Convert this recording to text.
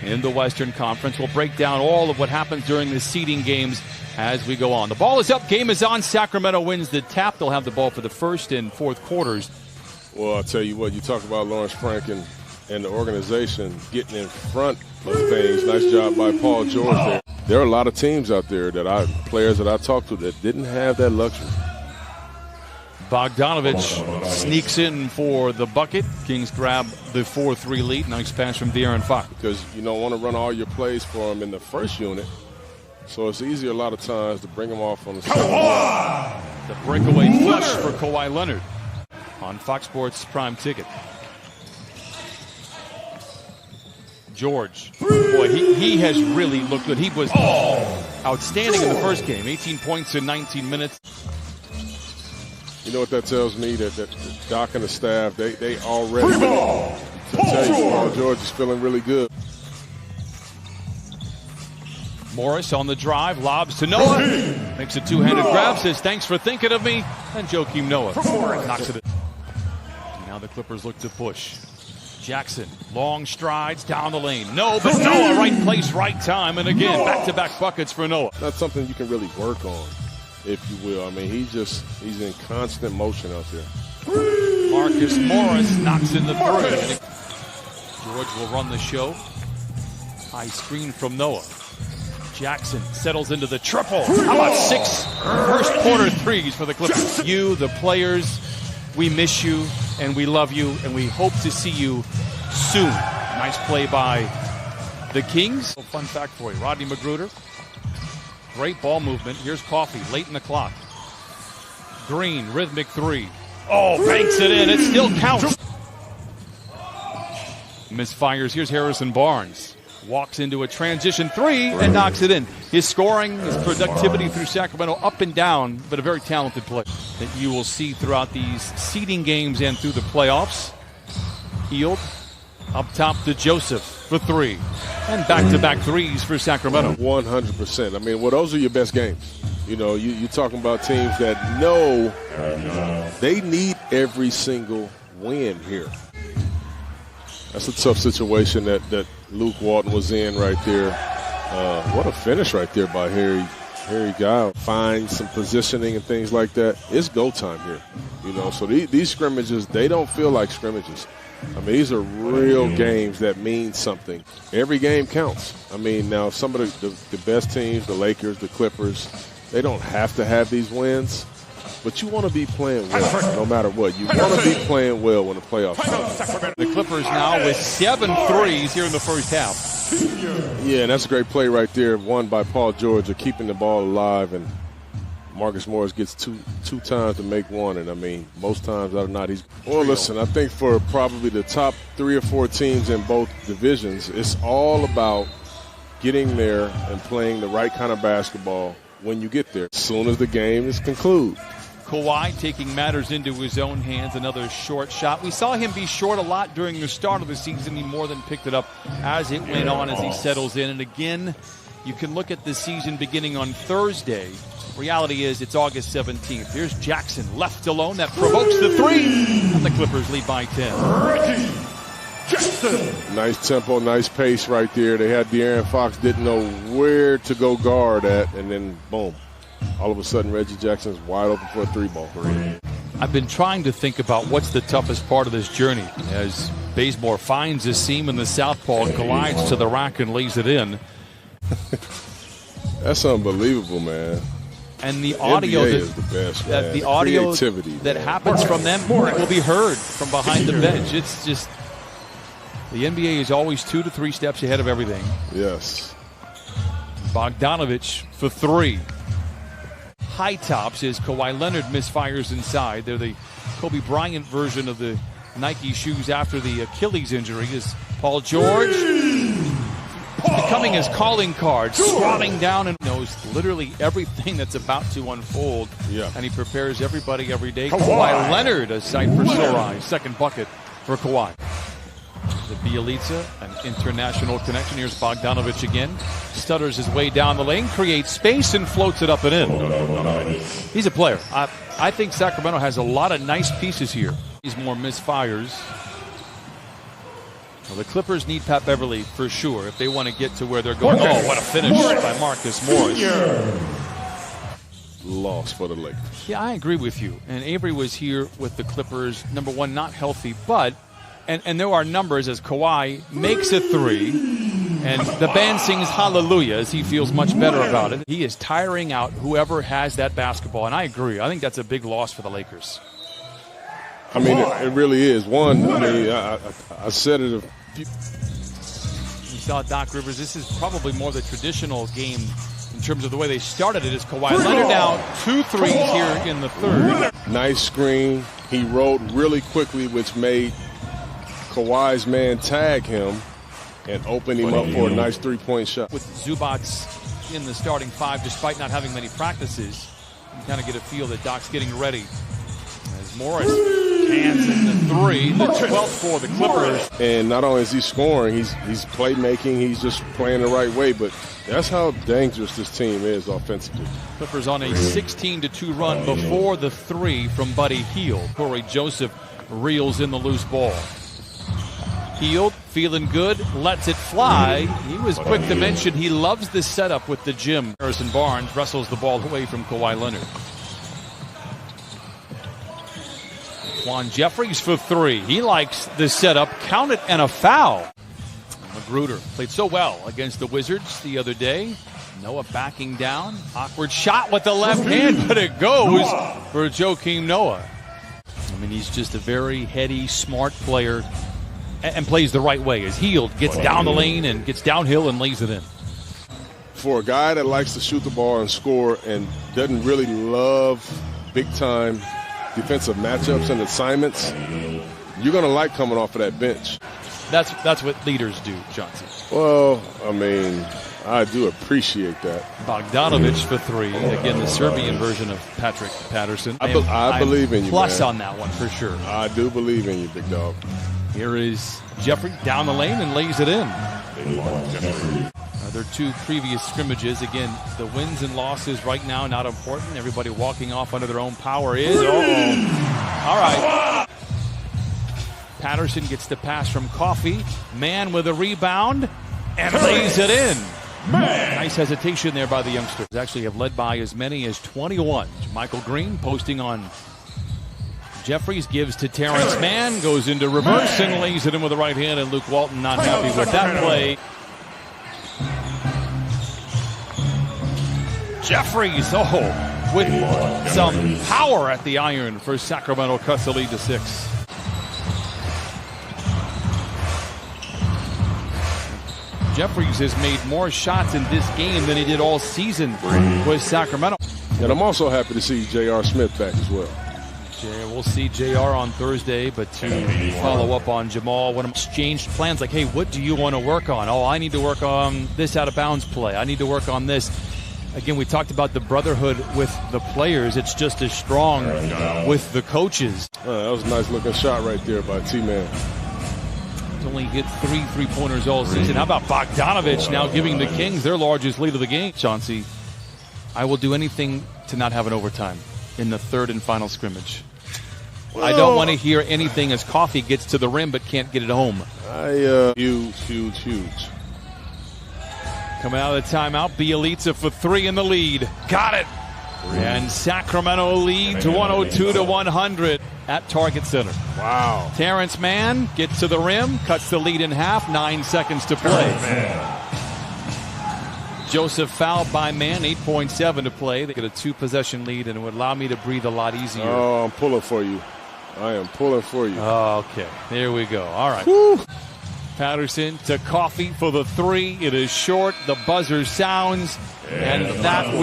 in the Western Conference. We'll break down all of what happens during the seeding games as we go on. The ball is up. Game is on. Sacramento wins the tap. They'll have the ball for the first and fourth quarters. Well, I'll tell you what, you talk about Lawrence Frank and the organization getting in front of things. Nice job by Paul George there. There are a lot of teams out there players that I talked to that didn't have that luxury. Bogdanovich sneaks in for the bucket. Kings grab the 4-3 lead. Nice pass from De'Aaron Fox. Because you don't want to run all your plays for him in the first unit. So it's easier a lot of times to bring him off on the second. The breakaway flush for Kawhi Leonard on Fox Sports Prime Ticket. George, boy, he has really looked good. He was outstanding in the first game. 18 points in 19 minutes. You know what that tells me? That Doc and the staff, they already tell you Paul George is feeling really good. Morris on the drive, lobs to Noah. Makes a two-handed grab, says thanks for thinking of me. And Joakim Noah knocks it in. Now the Clippers look to push. Jackson, long strides down the lane. No, but Noah, right place, right time. And again, back-to-back buckets for Noah. That's something you can really work on, if you will. I mean, he's in constant motion out there. Marcus Morris knocks in the three. George will run the show. High screen from Noah. Jackson settles into the triple. How about 6 first quarter threes for the Clippers? You, the players, we miss you and we love you and we hope to see you soon. Nice play by the Kings. A fun fact for you, Rodney McGruder. Great ball movement. Here's Coffey late in the clock. Green, rhythmic three. Oh, banks it in. It still counts. Misfires. Here's Harrison Barnes. Walks into a transition three and knocks it in. His scoring, his productivity through Sacramento up and down, but a very talented player that you will see throughout these seeding games and through the playoffs. Hield up top to Joseph for three. And back-to-back threes for Sacramento. 100%. I mean, well, those are your best games. You know, you're talking about teams that know they need every single win here. That's a tough situation that Luke Walton was in right there. What a finish right there by Harry Giles. Find some positioning and things like that. It's go time here. You know, so these scrimmages, they don't feel like scrimmages. I mean, these are real games that mean something. Every game counts. I mean, now some of the best teams, the Lakers, the Clippers, they don't have to have these wins. But you want to be playing well no matter what. You want to be playing well when the playoffs come. The Clippers now with 7 threes here in the first half. Yeah, and that's a great play right there. One by Paul George of keeping the ball alive. And Marcus Morris gets two times to make one. And, I mean, most times out of not, he's – well, listen, I think for probably the top 3 or 4 teams in both divisions, it's all about getting there and playing the right kind of basketball when you get there, as soon as the game is concluded. Kawhi taking matters into his own hands, another short shot. We saw him be short a lot during the start of the season. He more than picked it up as it went on, as he settles in. And again, you can look at the season beginning on Thursday. Reality is it's August 17th. Here's Jackson left alone. That provokes the three. And the Clippers lead by 10. Jackson. Nice tempo, nice pace right there. They had De'Aaron Fox, didn't know where to go guard at, and then boom. All of a sudden, Reggie Jackson's wide open for a 3-ball. I've been trying to think about what's the toughest part of this journey as Bazemore finds a seam in the southpaw, collides to the rack and lays it in. That's unbelievable, man. And the audio is the best, man. The audio creativity that happens from them will be heard from behind the bench. It's just the NBA is always 2 to 3 steps ahead of everything. Yes. Bogdanovich for 3. High tops as Kawhi Leonard misfires inside. They're the Kobe Bryant version of the Nike shoes after the Achilles injury. Is Paul George becoming his calling card, squatting down and knows literally everything that's about to unfold. Yeah. And he prepares everybody every day. Kawhi Leonard, a sight for sore eyes. Second bucket for Kawhi. The Bielitsa, an international connection. Here's Bogdanovich again. Stutters his way down the lane, creates space, and floats it up and in. He's a player. I think Sacramento has a lot of nice pieces here. He's more misfires. Well, the Clippers need Pat Beverly for sure if they want to get to where they're going. Oh, what a finish by Marcus Morris. Loss for the Lakers. Yeah, I agree with you. And Avery was here with the Clippers, number one, not healthy, but, and there are numbers as Kawhi makes a three, and the band sings hallelujah as he feels much better about it. He is tiring out whoever has that basketball, and I agree. I think that's a big loss for the Lakers. I mean, it really is. One, I mean, I said it a few. You saw Doc Rivers. This is probably more the traditional game in terms of the way they started it. Is Kawhi Leonard now 2 threes here in the third. Nice screen. He rode really quickly, which made Kawhi's man tag him and open him up for a nice three-point shot. With Zubac in the starting five, despite not having many practices, you kind of get a feel that Doc's getting ready. As Morris hands in the three, the 12th for the Clippers. And not only is he scoring, he's playmaking, he's just playing the right way, but that's how dangerous this team is offensively. Clippers on a 16-2 run before the three from Buddy Hield. Corey Joseph reels in the loose ball. Hield feeling good, lets it fly. He was quick to mention he loves this setup with the gym. Harrison Barnes wrestles the ball away from Kawhi Leonard. Juan Jeffries for three. He likes this setup. Count it and a foul. Magruder played so well against the Wizards the other day. Noah backing down. Awkward shot with the left hand, but it goes for Joakim Noah. I mean, he's just a very heady, smart player and plays the right way as Hield gets down the lane and gets downhill and lays it in. For a guy that likes to shoot the ball and score and doesn't really love big-time defensive matchups and assignments, you're going to like coming off of that bench. That's what leaders do, Johnson. Well, I mean, I do appreciate that. Bogdanovic for three. Again, the Serbian version of Patrick Patterson. I believe in you, plus man. on that one for sure. I do believe in you, big dog. Here is Jeffrey down the lane and lays it in. Their two previous scrimmages. Again, the wins and losses right now not important. Everybody walking off under their own power is. All right. Patterson gets the pass from Coffey. Man with a rebound and lays it in. Nice hesitation there by the youngsters. Actually have led by as many as 21. Michael Green posting on Jeffries, gives to Terrence Mann, goes into reverse and lays it in with the right hand, and Luke Walton not happy with that play. Jeffries, with some power at the iron for Sacramento, cuts the lead to 6. Jeffries has made more shots in this game than he did all season with Sacramento. And I'm also happy to see J.R. Smith back as well. We'll see JR on Thursday, but to follow up on Jamal, when exchanged plans like, hey, what do you want to work on? Oh, I need to work on this out of bounds play. I need to work on this. Again, we talked about the brotherhood with the players. It's just as strong with the coaches. That was a nice looking shot right there by T-Man. He's only hit 3 3-pointers all season. How about Bogdanovic now giving the Kings their largest lead of the game? Chauncey, I will do anything to not have an overtime in the third and final scrimmage. Well, I don't want to hear anything as Coffey gets to the rim but can't get it home. Huge. Coming out of the timeout, Bjelica for 3 in the lead. Got it. And Sacramento leads 102-100 at Target Center. Wow. Terrence Mann gets to the rim, cuts the lead in half, 9 seconds to play. Joseph fouled by Mann, 8.7 to play. They get a 2-possession lead, and it would allow me to breathe a lot easier. Oh, I'm pulling for you. I am pulling for you. Okay, there we go. All right. Woo. Patterson to Coffey for the 3. It is short. The buzzer sounds, and that